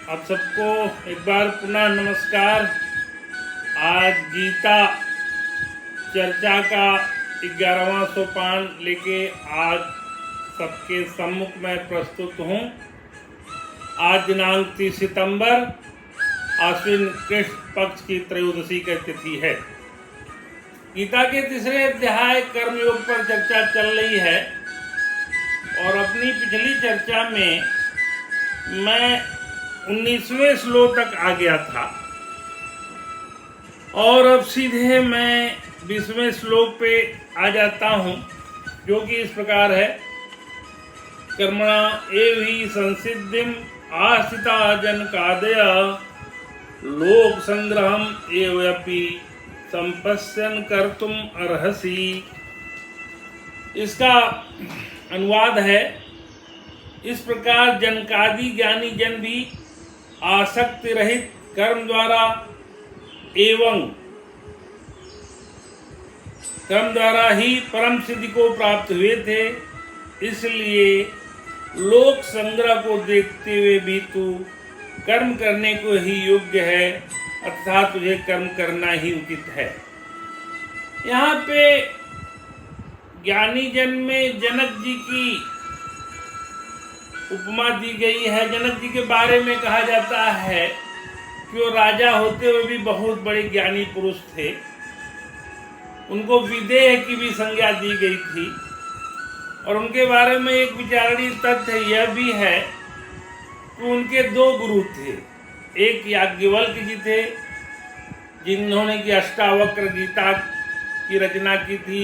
आप सबको एक बार पुनः नमस्कार। आज गीता चर्चा का 11वां सोपान लेके आज सबके सम्मुख में प्रस्तुत हूँ। आज दिनांक 30 सितंबर आश्विन कृष्ण पक्ष की त्रयोदशी की तिथि है। गीता के तीसरे अध्याय कर्मयोग पर चर्चा चल रही है और अपनी पिछली चर्चा में मैं 19वें श्लोक तक आ गया था और अब सीधे मैं 20वें श्लोक पे आ जाता हूँ, जो कि इस प्रकार है। कर्मणा एव हि संसिद्धिम आस्थिता जनकादय लोक संग्रहम एवपि संपश्यन कर्तुम अर्हसि। इसका अनुवाद है, इस प्रकार जनकादि ज्ञानी जन भी आसक्ति रहित कर्म द्वारा एवं कर्म द्वारा ही परम सिद्धि को प्राप्त हुए थे। इसलिए लोक संग्रह को देखते हुए भी तू कर्म करने को ही योग्य है, अर्थात तुझे कर्म करना ही उचित है। यहाँ पे ज्ञानी जन में जनक जी की उपमा दी गई है। जनक जी के बारे में कहा जाता है कि वो राजा होते हुए भी बहुत बड़े ज्ञानी पुरुष थे। उनको विदेह की भी संज्ञा दी गई थी और उनके बारे में एक विचारणीय तथ्य यह भी है कि उनके दो गुरु थे। एक याज्ञवल्क्य जी थे, जिन्होंने की अष्टावक्र गीता की रचना की थी।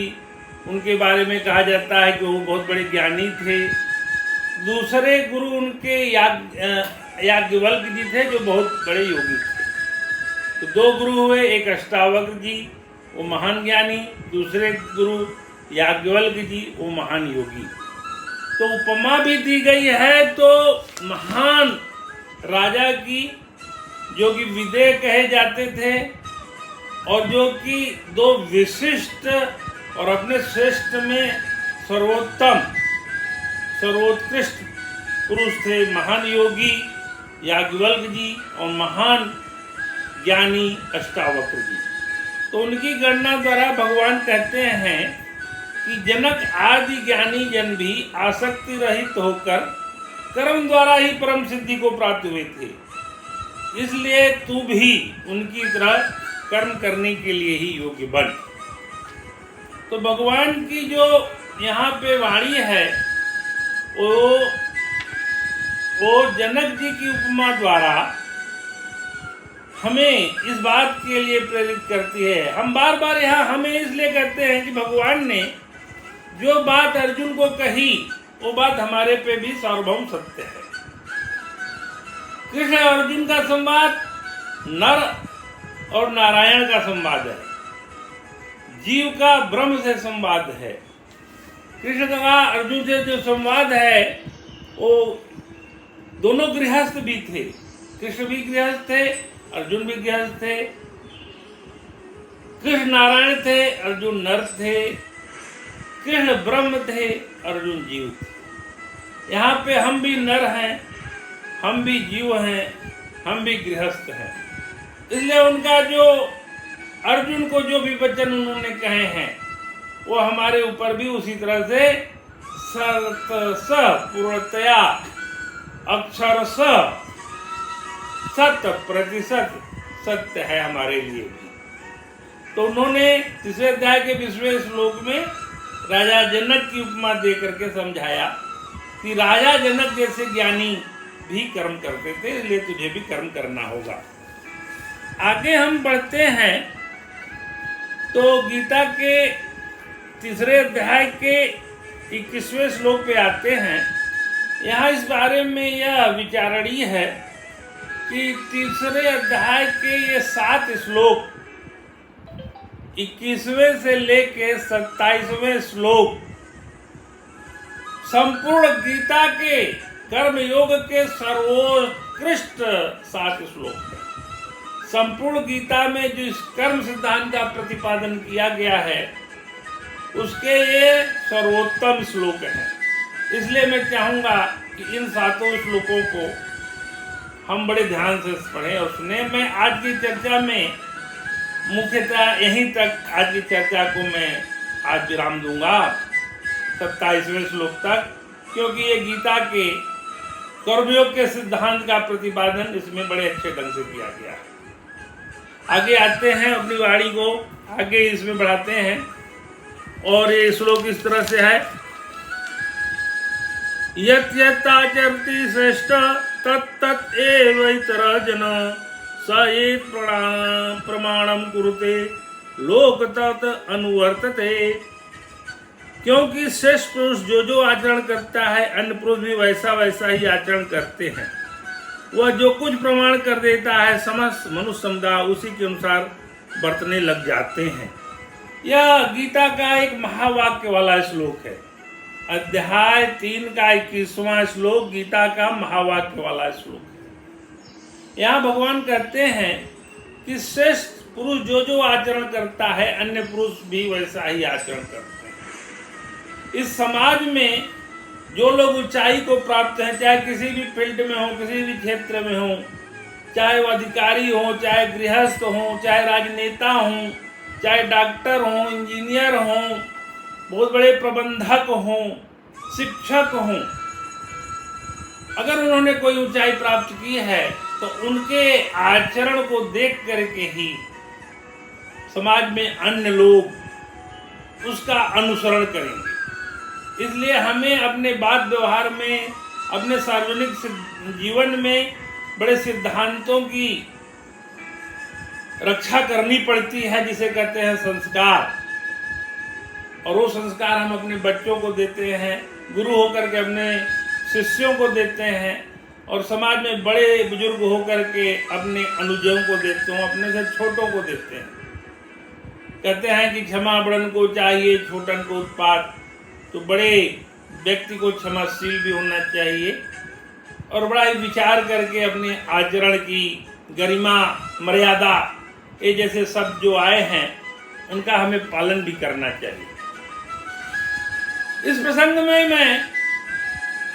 उनके बारे में कहा जाता है कि वो बहुत बड़े ज्ञानी थे। दूसरे गुरु उनके याज्ञवल्क्य जी थे, जो बहुत बड़े योगी थे। तो दो गुरु हुए, एक अष्टावक्र जी, वो महान ज्ञानी, दूसरे गुरु याज्ञवल्क्य जी, वो महान योगी। तो उपमा भी दी गई है तो महान राजा की, जो कि विदेह कहे जाते थे और जो कि दो विशिष्ट और अपने श्रेष्ठ में सर्वोत्कृष्ट पुरुष थे, महान योगी याज्ञवल्क्य जी और महान ज्ञानी अष्टावक्र जी। तो उनकी गणना द्वारा भगवान कहते हैं कि जनक आदि ज्ञानी जन भी आसक्ति रहित होकर कर्म द्वारा ही परम सिद्धि को प्राप्त हुए थे। इसलिए तू भी उनकी तरह कर्म करने के लिए ही योग्य बन। तो भगवान की जो यहाँ पे वाणी है वो जनक जी की उपमा द्वारा हमें इस बात के लिए प्रेरित करती है। हम बार बार यहाँ हमें इसलिए कहते हैं कि भगवान ने जो बात अर्जुन को कही वो बात हमारे पे भी सार्वभौम सत्य है। कृष्ण अर्जुन का संवाद नर और नारायण का संवाद है, जीव का ब्रह्म से संवाद है। कृष्ण का अर्जुन से जो संवाद है वो दोनों गृहस्थ भी थे। कृष्ण भी गृहस्थ थे, अर्जुन भी गृहस्थ थे। कृष्ण नारायण थे, अर्जुन नर थे। कृष्ण ब्रह्म थे, अर्जुन जीव थे। यहाँ पे हम भी नर हैं, हम भी जीव हैं, हम भी गृहस्थ हैं। इसलिए उनका जो अर्जुन को जो भी वचन उन्होंने कहे हैं वो हमारे ऊपर भी उसी तरह से पूर्णतया अक्षर शत प्रतिशत सत्य है हमारे लिए भी। तो उन्होंने तीसरे अध्याय के 20वें श्लोक में राजा जनक की उपमा दे करके समझाया कि राजा जनक जैसे ज्ञानी भी कर्म करते थे, इसलिए तुझे भी कर्म करना होगा। आगे हम बढ़ते हैं तो गीता के तीसरे अध्याय के 21वें श्लोक पे आते हैं। यहाँ इस बारे में यह विचारणीय है कि तीसरे अध्याय के ये 7 श्लोक 21वें से लेके 27वें श्लोक संपूर्ण गीता के कर्म योग के सर्वोत्कृष्ट 7 श्लोक हैं। संपूर्ण गीता में जो इस कर्म सिद्धांत का प्रतिपादन किया गया है उसके ये सर्वोत्तम श्लोक हैं। इसलिए मैं चाहूँगा कि इन 7 श्लोकों को हम बड़े ध्यान से पढ़ें और सुने। मैं आज की चर्चा में मुख्यतः यहीं तक आज की चर्चा को मैं आज विराम दूंगा 27वें श्लोक तक, क्योंकि ये गीता के कर्मयोग के सिद्धांत का प्रतिपादन इसमें बड़े अच्छे ढंग से किया गया है। आगे आते हैं, अपनी वाणी को आगे इसमें बढ़ाते हैं और ये श्लोक इस तरह से है, यत् यत् आचरति श्रेष्ठ तत् एव इतरः जनः स एत प्रमाणम कुरुते लोक तत् अनुवर्तते। क्योंकि श्रेष्ठ पुरुष जो आचरण करता है अन्य पुरुष भी वैसा वैसा ही आचरण करते हैं। वह जो कुछ प्रमाण कर देता है समस्त मनुष्य समुदाय उसी के अनुसार बरतने लग जाते हैं। यह गीता का एक महावाक्य वाला श्लोक है। अध्याय 3 का 21वां श्लोक गीता का महावाक्य वाला श्लोक है। यहाँ भगवान कहते हैं कि श्रेष्ठ पुरुष जो आचरण करता है अन्य पुरुष भी वैसा ही आचरण करते हैं। इस समाज में जो लोग ऊंचाई को प्राप्त हैं, चाहे किसी भी फील्ड में हो, किसी भी क्षेत्र में हो, चाहे वो अधिकारी हो, चाहे गृहस्थ हो, चाहे राजनेता हो, चाहे डॉक्टर हो, इंजीनियर हो, बहुत बड़े प्रबंधक हो, शिक्षक हो, अगर उन्होंने कोई ऊंचाई प्राप्त की है तो उनके आचरण को देख करके ही समाज में अन्य लोग उसका अनुसरण करेंगे। इसलिए हमें अपने बात व्यवहार में, अपने सार्वजनिक जीवन में बड़े सिद्धांतों की रक्षा करनी पड़ती है, जिसे कहते हैं संस्कार। और वो संस्कार हम अपने बच्चों को देते हैं, गुरु होकर के अपने शिष्यों को देते हैं, और समाज में बड़े बुजुर्ग होकर के अपने अनुजों को देते हैं, अपने से छोटों को देते हैं। कहते हैं कि क्षमा बड़न को चाहिए छोटन को उत्पात, तो बड़े व्यक्ति को क्षमाशील भी होना चाहिए और बड़ा ही विचार करके अपने आचरण की गरिमा मर्यादा ये जैसे शब्द जो आए हैं उनका हमें पालन भी करना चाहिए। इस प्रसंग में मैं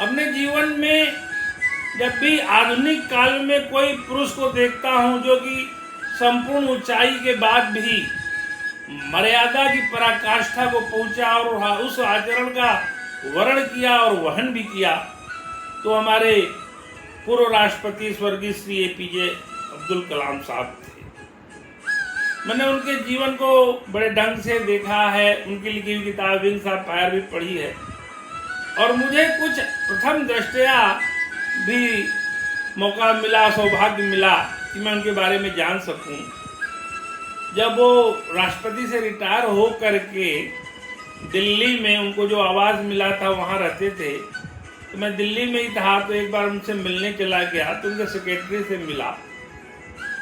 अपने जीवन में जब भी आधुनिक काल में कोई पुरुष को देखता हूं जो कि संपूर्ण ऊंचाई के बाद भी मर्यादा की पराकाष्ठा को पहुंचा और उस आचरण का वर्ण किया और वहन भी किया, तो हमारे पूर्व राष्ट्रपति स्वर्गीय श्री APJ अब्दुल कलाम साहब थे। मैंने उनके जीवन को बड़े ढंग से देखा है, उनकी लिखी हुई किताब विंग्स ऑफ फायर भी पढ़ी है, और मुझे कुछ प्रथम दृष्टया भी मौका मिला, सौभाग्य मिला कि मैं उनके बारे में जान सकूं। जब वो राष्ट्रपति से रिटायर हो करके दिल्ली में उनको जो आवाज़ मिला था वहाँ रहते थे, तो मैं दिल्ली में ही था, तो एक बार उनसे मिलने चला गया, तो उनके सेक्रेटरी से मिला,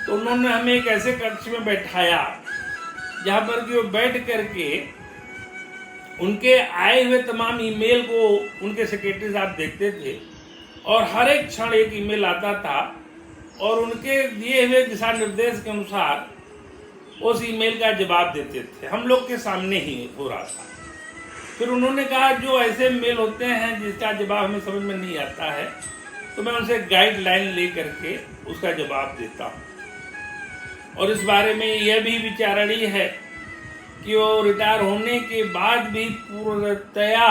तो उन्होंने हमें एक ऐसे कक्ष में बैठाया जहाँ पर कि वो बैठ करके उनके आए हुए तमाम ईमेल को उनके सेक्रेटरी साहब देखते थे और हर एक क्षण एक ईमेल आता था और उनके दिए हुए दिशा निर्देश के अनुसार उस ईमेल का जवाब देते थे। हम लोग के सामने ही हो रहा था। फिर उन्होंने कहा जो ऐसे मेल होते हैं जिसका जवाब हमें समझ में नहीं आता है, तो मैं उनसे गाइडलाइन ले करके उसका जवाब देता हूँ। और इस बारे में यह भी विचारणी है कि वो रिटायर होने के बाद भी पूर्णतया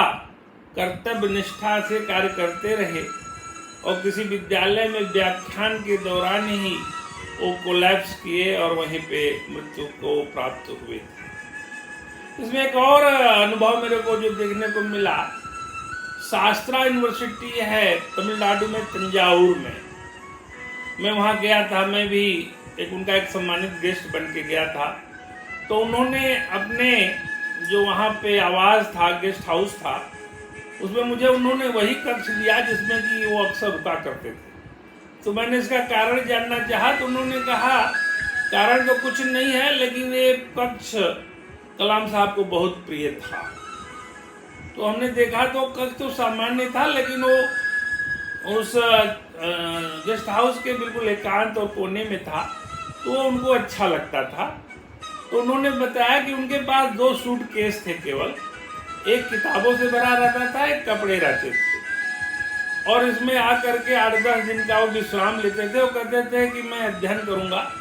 कर्तव्य निष्ठा से कार्य करते रहे और किसी विद्यालय में व्याख्यान के दौरान ही वो कोलैप्स किए और वहीं पे मृत्यु को प्राप्त हुए। इसमें एक और अनुभव मेरे को जो देखने को मिला, शास्त्रा यूनिवर्सिटी है तमिलनाडु में, तंजावुर में, मैं वहाँ गया था। मैं भी उनका एक सम्मानित गेस्ट बन के गया था। तो उन्होंने अपने जो वहाँ पे आवास था, गेस्ट हाउस था, उसमें मुझे उन्होंने वही कक्ष दिया जिसमें कि वो अक्सर रुका करते थे। तो मैंने इसका कारण जानना चाहा, तो उन्होंने कहा कारण तो कुछ नहीं है, लेकिन ये कक्ष कलाम साहब को बहुत प्रिय था। तो हमने देखा तो कक्ष तो सामान्य था, लेकिन वो उस गेस्ट हाउस के बिल्कुल एकांत और कोने में था, तो वो उनको अच्छा लगता था। तो उन्होंने बताया कि उनके पास 2 सूटकेस थे केवल, एक किताबों से भरा रहता था, एक कपड़े रहते थे। और इसमें आकर के 8-10 दिन का वो विश्राम लेते थे। वो कहते थे कि मैं अध्ययन करूंगा,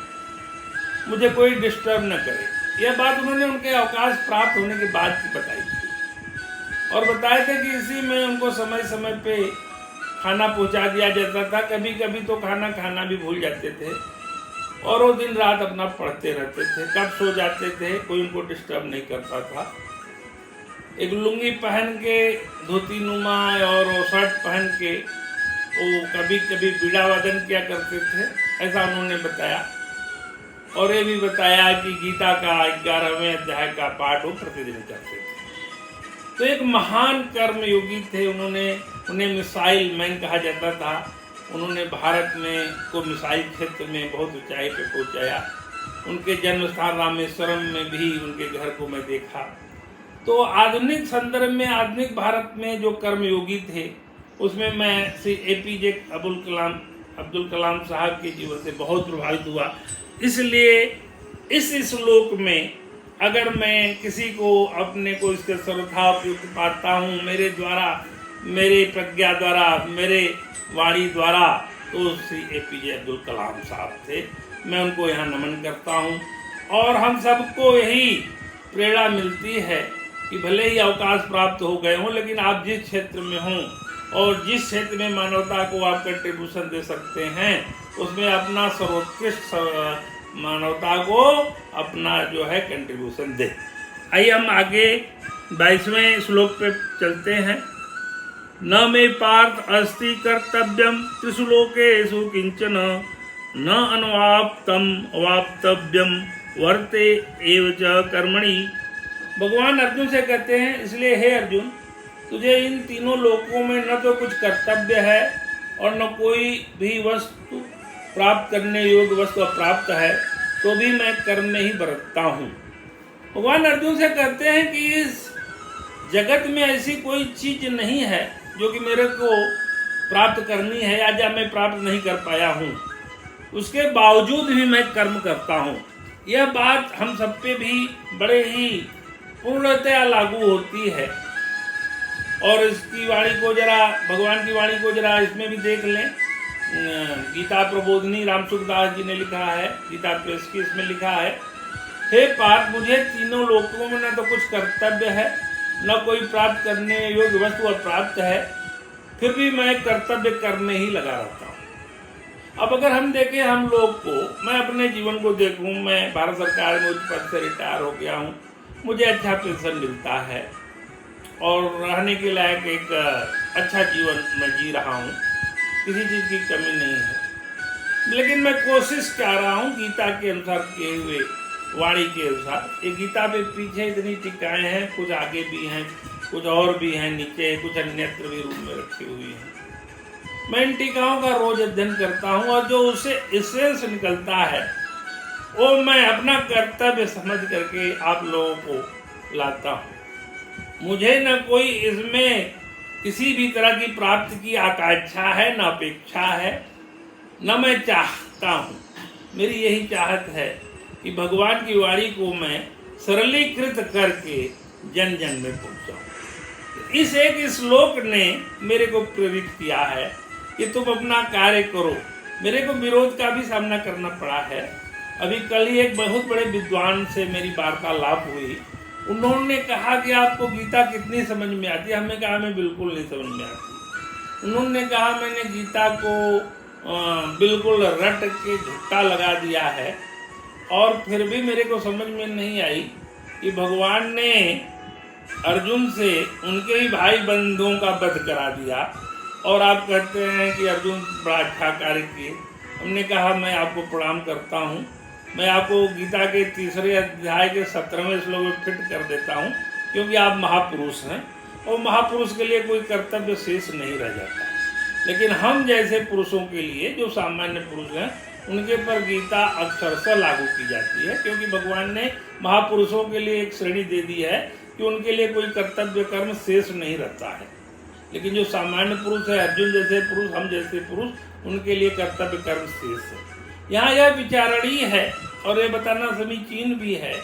मुझे कोई डिस्टर्ब न करे। यह बात उन्होंने उनके अवकाश प्राप्त होने के बाद की बताई थी और बताए थे कि इसी में उनको समय समय पे खाना पहुंचा दिया जाता था। कभी कभी तो खाना भी भूल जाते थे और वो दिन रात अपना पढ़ते रहते थे। कब सो जाते थे कोई उनको डिस्टर्ब नहीं करता था। एक लुंगी पहन के, धोती नुमा और शर्ट पहन के वो कभी कभी बीड़ा वादन किया करते थे, ऐसा उन्होंने बताया। और ये भी बताया कि गीता का 11वें अध्याय का पाठ वो प्रतिदिन करते थे। तो एक महान कर्मयोगी थे। उन्हें मिसाइल मैन कहा जाता था। उन्होंने भारत में को मिसाइल क्षेत्र में बहुत ऊंचाई पे पहुंचाया। उनके जन्म स्थान रामेश्वरम में भी उनके घर को मैं देखा। तो आधुनिक संदर्भ में, आधुनिक भारत में जो कर्मयोगी थे उसमें मैं श्री APJ अब्दुल कलाम साहब के जीवन से बहुत प्रभावित हुआ। इसलिए इस श्लोक में अगर मैं किसी को अपने को इसके श्रद्धा उपयुक्त पाता हूँ, मेरे द्वारा, मेरे प्रज्ञा द्वारा, मेरे वाणी द्वारा, तो श्री APJ अब्दुल कलाम साहब थे। मैं उनको यहाँ नमन करता हूँ और हम सबको यही प्रेरणा मिलती है कि भले ही अवकाश प्राप्त हो गए हों, लेकिन आप जिस क्षेत्र में हों और जिस क्षेत्र में मानवता को आप कंट्रीब्यूशन दे सकते हैं उसमें अपना सर्वोत्कृष्ट मानवता को अपना जो है कंट्रीब्यूशन दे। आइए हम आगे 22वें श्लोक पे चलते हैं। न मे पार्थ अस्ति कर्तव्यम त्रिषु लोकेषु किंचन न अनवाप्तम अवाप्तव्यम वर्ते एव च कर्मणि। भगवान अर्जुन से कहते हैं, इसलिए हे अर्जुन, तुझे इन तीनों लोकों में न तो कुछ कर्तव्य है और न कोई भी वस्तु प्राप्त करने योग्य वस्तु अप्राप्त है, तो भी मैं कर्म में ही बरतता हूँ। भगवान अर्जुन से कहते हैं कि इस जगत में ऐसी कोई चीज नहीं है जो कि मेरे को प्राप्त करनी है या जब मैं प्राप्त नहीं कर पाया हूँ, उसके बावजूद भी मैं कर्म करता हूँ। यह बात हम सब पे भी बड़े ही पूर्णतया लागू होती है। और इसकी वाणी को जरा, भगवान की वाणी को जरा इसमें भी देख लें। गीता प्रबोधिनी रामसुखदास जी ने लिखा है, गीता प्रेस की, इसमें लिखा है, हे पार्थ, मुझे तीनों लोकों में न तो कुछ कर्तव्य है न कोई प्राप्त करने योग्य वस्तु अप्राप्त है, फिर भी मैं कर्तव्य करने ही लगा रहता हूँ। अब अगर हम देखें हम लोग को, मैं अपने जीवन को देखूँ, मैं भारत सरकार में उच्च पद से रिटायर हो गया हूँ, मुझे अच्छा पेंशन मिलता है और रहने के लायक एक अच्छा जीवन मैं जी रहा हूँ, किसी चीज़ की कमी नहीं है। लेकिन मैं कोशिश कर रहा हूँ गीता के अनुसार किए हुए, वाणी के अनुसार। ये गीता पे पीछे इतनी टीकाएँ हैं, कुछ आगे भी हैं, कुछ और भी हैं नीचे, कुछ अन्यत्र भी रूप में रखी हुई हैं। मैं इन टीकाओं का रोज अध्ययन करता हूँ और जो उससे एसेंस निकलता है वो मैं अपना कर्तव्य समझ करके आप लोगों को लाता हूँ। मुझे न कोई इसमें किसी भी तरह की प्राप्ति की आकांक्षा है, न अपेक्षा है, न मैं चाहता हूँ। मेरी यही चाहत है कि भगवान की वाणी को मैं सरलीकृत करके जन जन में पहुँचाऊँ। इस एक श्लोक ने मेरे को प्रेरित किया है कि तुम अपना कार्य करो। मेरे को विरोध का भी सामना करना पड़ा है। अभी कल ही एक बहुत बड़े विद्वान से मेरी वार्तालाप हुई। उन्होंने कहा कि आपको गीता कितनी समझ में आती है? हमने कहा हमें बिल्कुल नहीं समझ में आती। उन्होंने कहा मैंने गीता को बिल्कुल रट के झुट्टा लगा दिया है और फिर भी मेरे को समझ में नहीं आई कि भगवान ने अर्जुन से उनके ही भाई बंधुओं का वध करा दिया और आप कहते हैं कि अर्जुन बड़ा अच्छा कार्य किए। हमने कहा मैं आपको प्रणाम करता हूँ, मैं आपको गीता के 3रे अध्याय के 17वें श्लोक में फिट कर देता हूँ, क्योंकि आप महापुरुष हैं और महापुरुष के लिए कोई कर्तव्य शेष नहीं रह जाता। लेकिन हम जैसे पुरुषों के लिए, जो सामान्य पुरुष हैं, उनके पर गीता अक्षरशः लागू की जाती है, क्योंकि भगवान ने महापुरुषों के लिए एक श्रेणी दे दी है कि उनके लिए कोई कर्तव्य कर्म शेष नहीं रहता है। लेकिन जो सामान्य पुरुष है, अर्जुन जैसे पुरुष, हम जैसे पुरुष, उनके लिए कर्तव्य कर्म शेष है। यहाँ यह विचारणीय है और यह बताना समीचीन भी है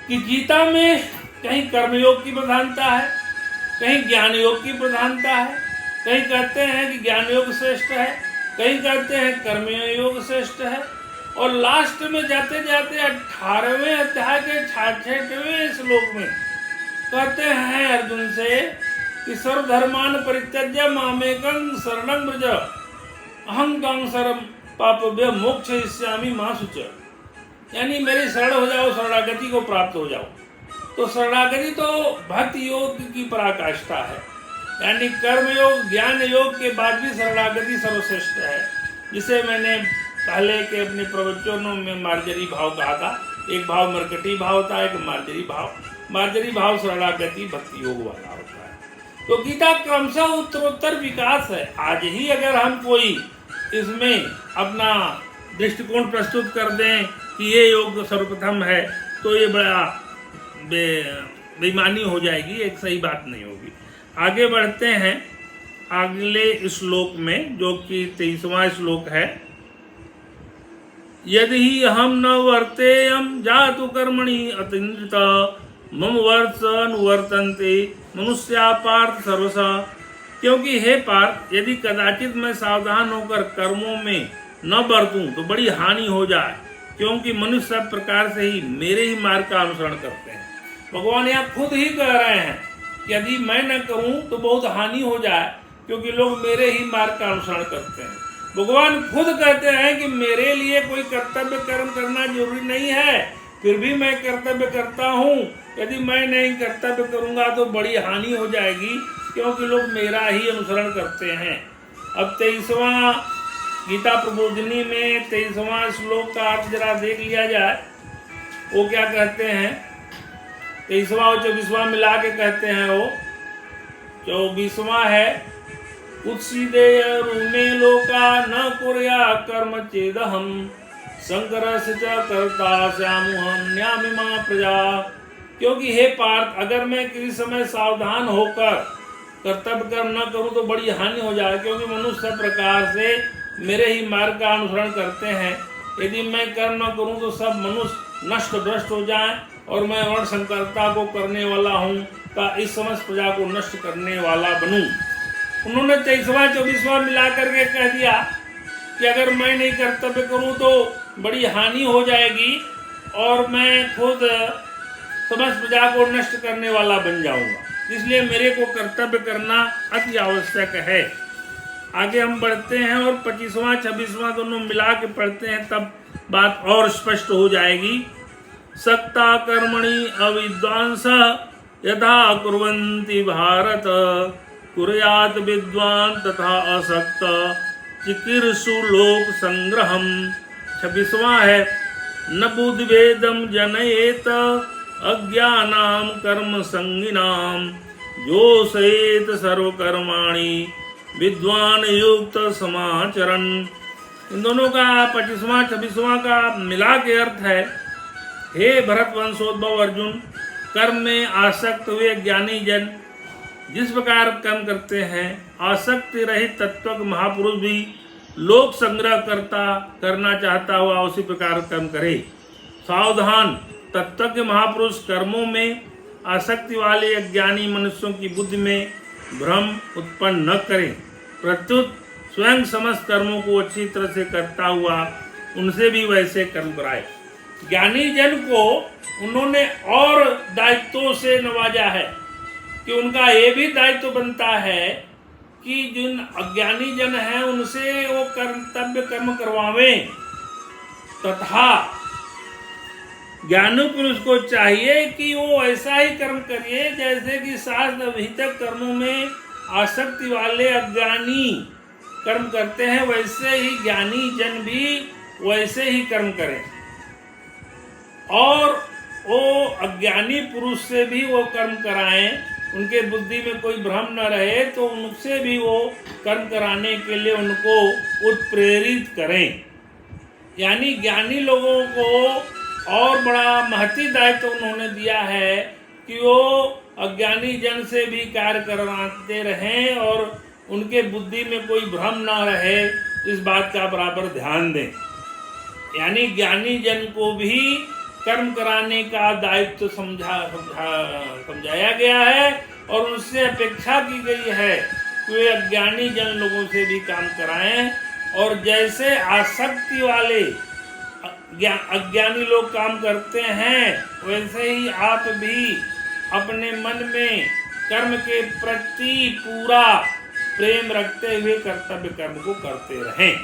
कि गीता में कहीं कर्मयोग की प्रधानता है, कहीं ज्ञान योग की प्रधानता है, कहीं कहते हैं कि ज्ञान योग श्रेष्ठ है, कहीं कहते हैं कर्म योग श्रेष्ठ है, और लास्ट में जाते जाते 18वें अध्याय के 66वें श्लोक में कहते हैं अर्जुन से कि सर्वधर्मान परित्यज्य मामेकं शरणं व्रज अहं त्वां सर्व पापेभ्यो मोक्षयिष्यामि मा शुच। यानी मेरी शरण हो जाओ, शरणागति को प्राप्त हो जाओ। तो शरणागति तो भक्ति योग की पराकाष्ठा है, यानी कर्म योग ज्ञान योग के बाद भी शरणागति सर्वश्रेष्ठ है, जिसे मैंने पहले के अपने प्रवचनों में मार्जरी भाव कहा था। एक भाव मरकटी भाव होता है, एक मार्जरी भाव। मार्जरी भाव शरणागति भक्ति योग वाला होता है। तो गीता क्रमशः उत्तरोत्तर विकास है। आज ही अगर हम कोई इसमें अपना दृष्टिकोण प्रस्तुत कर दें कि ये योग सर्वप्रथम है, तो ये बड़ा बेईमानी हो जाएगी, एक सही बात नहीं होगी। आगे बढ़ते हैं अगले श्लोक में, जो कि 23वां श्लोक है। यदि हम न वर्तेयम जातु कर्मणि अतिन्द्रित मम वर्ष अनुवर्तन्ते मनुष्या पार्थ सर्वसा। क्योंकि हे पार्थ, यदि कदाचित मैं सावधान होकर कर्मों में न बरतूं तो बड़ी हानि हो जाए, क्योंकि मनुष्य सब प्रकार से ही मेरे ही मार्ग का अनुसरण करते हैं। भगवान यहाँ खुद ही कह रहे हैं कि यदि मैं न करूं तो बहुत हानि हो जाए, क्योंकि लोग मेरे ही मार्ग का अनुसरण करते हैं। भगवान खुद कहते हैं कि मेरे लिए कोई कर्तव्य कर्म करना जरूरी नहीं है, फिर भी मैं कर्तव्य करता हूँ। यदि मैं नहीं कर्तव्य करूँगा तो बड़ी हानि हो जाएगी, क्योंकि लोग मेरा ही अनुसरण करते हैं। अब 23वां गीता प्रबोधिनी में 23वां श्लोक का अर्थ जरा देख लिया जाए। वो क्या कहते हैं? 23वां और 24वां मिला के कहते हैं। वो 24वां है, उत्सीदेयरुमे लोका न कुर्या कर्म चेदहम शंकरस्य च कर्ता स्यामुहन्यामिमा प्रजा। क्योंकि हे पार्थ, अगर मैं किसी समय सावधान होकर कर्तव्य कर्म न करूं तो बड़ी हानि हो जाए, क्योंकि मनुष्य सब प्रकार से मेरे ही मार्ग का अनुसरण करते हैं। यदि मैं कर्म न करूं तो सब मनुष्य नष्ट भ्रष्ट हो जाएं, और मैं वर्ण संकरता को करने वाला हूं, का इस समस्त प्रजा को नष्ट करने वाला बनूं। उन्होंने 23वां 24वां मिला करके कह दिया कि अगर मैं नहीं कर्तव्य करूं तो बड़ी हानि हो जाएगी, और मैं खुद समस्त प्रजा को नष्ट करने वाला बन जाऊंगा। इसलिए मेरे को कर्तव्य करना अति आवश्यक है। आगे हम बढ़ते हैं और 25वां 26वां दोनों मिला के पढ़ते हैं, तब बात और स्पष्ट हो जाएगी। सक्ता कर्मणि अविद्वांस यथा कुर्वन्ति भारत कुर्यात विद्वान तथा असक्त चिकीर्षु लोक संग्रहम। 26वां है, न बुद्धिभेदम जनयेत अज्ञानाम कर्म संगिनाम जोषयेत सर्वकर्माणि विद्वान युक्त समाचरण। इन दोनों का 25वां 26वां का मिला के अर्थ है, हे भरत वंशोद्भव अर्जुन, कर्म में आसक्त हुए ज्ञानी जन जिस प्रकार कर्म करते हैं, आसक्ति रहित तत्वज्ञ महापुरुष भी लोक संग्रह करना चाहता हुआ उसी प्रकार कर्म करे। सावधान तत्वज्ञ महापुरुष कर्मों में आसक्ति वाले अज्ञानी मनुष्यों की बुद्धि में भ्रम उत्पन्न न करें, प्रत्युत स्वयं समस्त कर्मों को अच्छी तरह से करता हुआ उनसे भी वैसे कर्म कराए। ज्ञानी जन को उन्होंने और दायित्वों से नवाजा है कि उनका ये भी दायित्व बनता है कि जिन अज्ञानी जन हैं उनसे वो कर्तव्य कर्म करवावें, तथा ज्ञानी पुरुष को चाहिए कि वो ऐसा ही कर्म करिए जैसे कि शास्त्र विहित कर्मों में आसक्ति वाले अज्ञानी कर्म करते हैं, वैसे ही ज्ञानी जन भी वैसे ही कर्म करें। और वो अज्ञानी पुरुष से भी वो कर्म कराएं, उनके बुद्धि में कोई भ्रम न रहे, तो उनसे भी वो कर्म कराने के लिए उनको उत्प्रेरित करें। यानी ज्ञानी लोगों को और बड़ा महती दायित्व उन्होंने दिया है कि वो अज्ञानी जन से भी कार्य करवाते रहें और उनके बुद्धि में कोई भ्रम ना रहे, इस बात का बराबर ध्यान दें। यानी ज्ञानी जन को भी कर्म कराने का दायित्व समझाया गया है और उनसे अपेक्षा की गई है कि वे अज्ञानी जन लोगों से भी काम कराएं, और जैसे आसक्ति वाले अज्ञानी लोग काम करते हैं वैसे ही आप भी अपने मन में कर्म के प्रति पूरा प्रेम रखते हुए कर्तव्य कर्म को करते रहें।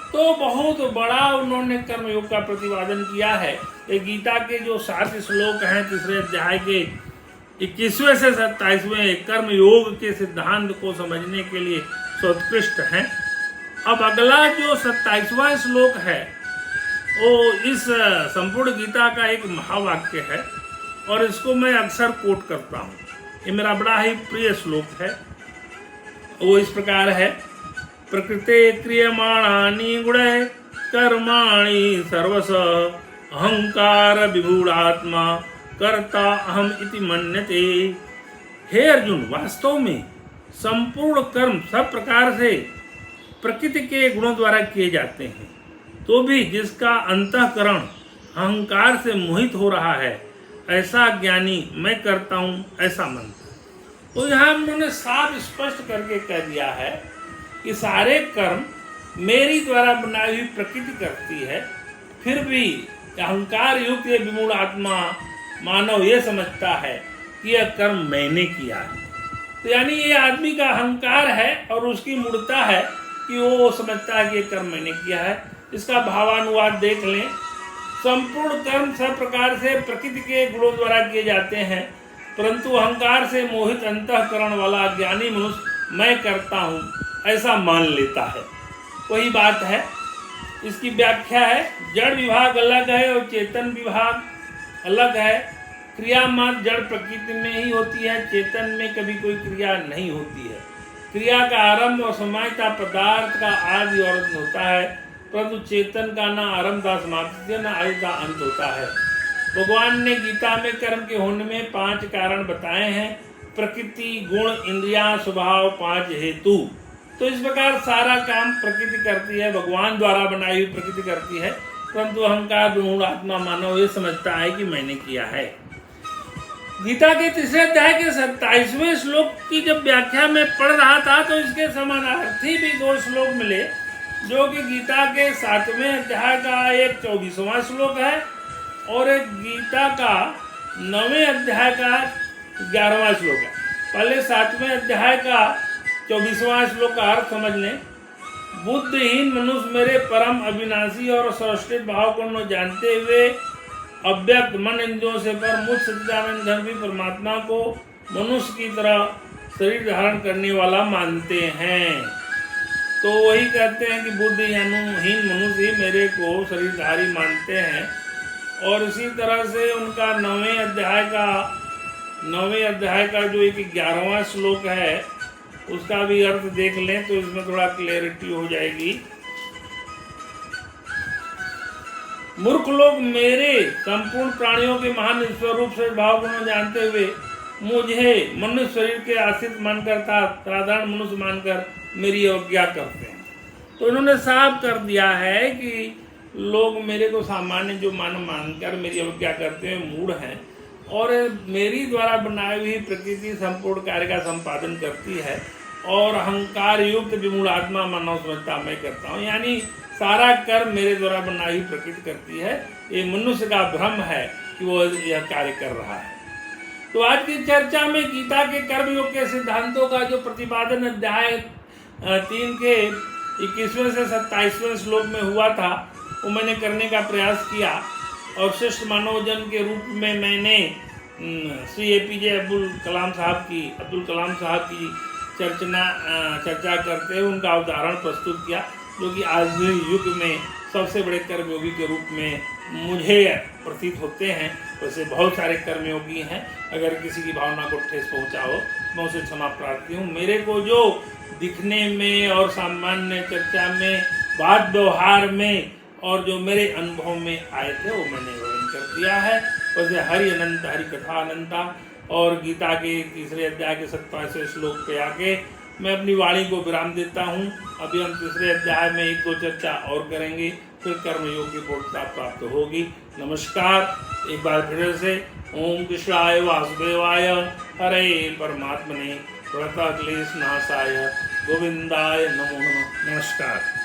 तो बहुत बड़ा उन्होंने कर्म योग का प्रतिपादन किया है। ये गीता के जो 7 श्लोक हैं तीसरे अध्याय के 21वें से 27वें कर्म योग के सिद्धांत को समझने के लिए सर्वोत्कृष्ट हैं। अब अगला जो 27वां श्लोक है वो इस संपूर्ण गीता का एक महावाक्य है और इसको मैं अक्सर कोट करता हूँ। ये मेरा बड़ा ही प्रिय श्लोक है। वो इस प्रकार है, प्रकृते क्रियमाणानि गुणैः कर्माणि सर्वश अहंकार विमूढ़ात्मा कर्ता अहम इति मन्यते। हे अर्जुन, वास्तव में संपूर्ण कर्म सब प्रकार से प्रकृति के गुणों द्वारा किए जाते हैं, तो भी जिसका अंतःकरण अहंकार से मोहित हो रहा है ऐसा ज्ञानी मैं करता हूँ ऐसा मानता है। तो यहाँ उन्होंने साफ स्पष्ट करके कह दिया है कि सारे कर्म मेरी द्वारा बनाई हुई प्रकृति करती है, फिर भी अहंकार युक्त ये विमूढ़ आत्मा मानव ये समझता है कि यह कर्म मैंने किया है। तो यानी ये आदमी का अहंकार है और उसकी मूढ़ता है कि वो समझता है कि ये कर्म मैंने किया है। इसका भावानुवाद देख लें, संपूर्ण कर्म सब प्रकार से प्रकृति के गुणों द्वारा किए जाते हैं, परंतु अहंकार से मोहित अंतःकरण वाला ज्ञानी मनुष्य मैं करता हूँ ऐसा मान लेता है। वही बात है। इसकी व्याख्या है, जड़ विभाग अलग है और चेतन विभाग अलग है। क्रिया मात्र जड़ प्रकृति में ही होती है, चेतन में कभी कोई क्रिया नहीं होती है। क्रिया का आरंभ और समायता पदार्थ का आदि और अंत होता है, परंतु चेतन का ना आरंभ का समाप्ति ना आदि का अंत होता है। भगवान ने गीता में कर्म के होने में 5 कारण बताए हैं, प्रकृति, गुण, इंद्रियां, स्वभाव, 5 हेतु। तो इस प्रकार सारा काम प्रकृति करती है, भगवान द्वारा बनाई हुई प्रकृति करती है, परंतु अहंकार विमूढ़ आत्मा मानव ये समझता है कि मैंने किया है। गीता के तीसरे अध्याय के 27वें श्लोक की जब व्याख्या में पढ़ रहा था तो इसके समानार्थी भी 2 श्लोक मिले, जो कि गीता के 7वें अध्याय का एक 24वां श्लोक है और एक गीता का 9वें अध्याय का 11वां श्लोक है। पहले 7वें अध्याय का 24वां श्लोक का अर्थ समझ लें। बुद्धिहीन मनुष्य मेरे परम अविनाशी और सर्वश्रेष्ठ भाव को न जानते हुए अव्यक्त मन इंद्रियों से पर मुझ सच्चिदानंद घन भी परमात्मा को मनुष्य की तरह शरीर धारण करने वाला मानते हैं। तो वही कहते हैं कि बुद्धिहीन मनुष्य ही मेरे को शरीरधारी मानते हैं। और इसी तरह से उनका 9वें अध्याय का जो एक 11वां श्लोक है उसका भी अर्थ देख लें तो इसमें थोड़ा क्लैरिटी हो जाएगी। मूर्ख लोग मेरे संपूर्ण प्राणियों के महान स्वरूप से भाव को जानते हुए मुझे मनुष्य शरीर के आश्रित मानकर था साधारण मनुष्य मानकर मेरी अवज्ञा करते हैं। तो इन्होंने साफ कर दिया है कि लोग मेरे को सामान्य जो मानकर मेरी अवज्ञा करते हैं मूढ़ हैं, और मेरी द्वारा बनाई हुई प्रकृति संपूर्ण कार्य का संपादन करती है और अहंकार युक्त विमूढ़ आत्मा मानव समझता मैं करता हूँ। यानी सारा कर्म मेरे द्वारा बनाई हुई प्रकृति करती है। ये मनुष्य का भ्रम है कि वो यह कार्य कर रहा है। तो आज की चर्चा में गीता के कर्मयोग के सिद्धांतों का जो प्रतिपादन अध्याय 3 के 21वें से 27वें श्लोक में हुआ था वो मैंने करने का प्रयास किया। और श्रेष्ठ मानवजन के रूप में मैंने श्री APJ अब्दुल कलाम साहब की चर्चा करते हुए उनका उदाहरण प्रस्तुत किया, जो कि आधुनिक युग में सबसे बड़े कर्मयोगी के रूप में मुझे प्रतीत होते हैं। वैसे बहुत सारे कर्मयोगी हैं, अगर किसी की भावना को ठेस पहुंचा हो मैं उसे क्षमा प्रार्थी हूँ। मेरे को जो दिखने में और सामान्य चर्चा में बात व्यवहार में और जो मेरे अनुभव में आए थे वो मैंने वर्णन कर दिया है। वैसे हरि अनंत हरि कथा अनंता। और गीता के तीसरे अध्याय के 27वें श्लोक पे आके मैं अपनी वाणी को विराम देता हूँ। अभी हम तीसरे अध्याय में 1-2 चर्चा और करेंगे, फिर कर्मयोग की पूर्णता प्राप्त होगी। नमस्कार। एक बार फिर से ओम कृष्णाय वासुदेवाय हरे परमात्मने व्रतक्लेशनाशाय गोविंदाय नमो नमः। नमस्कार।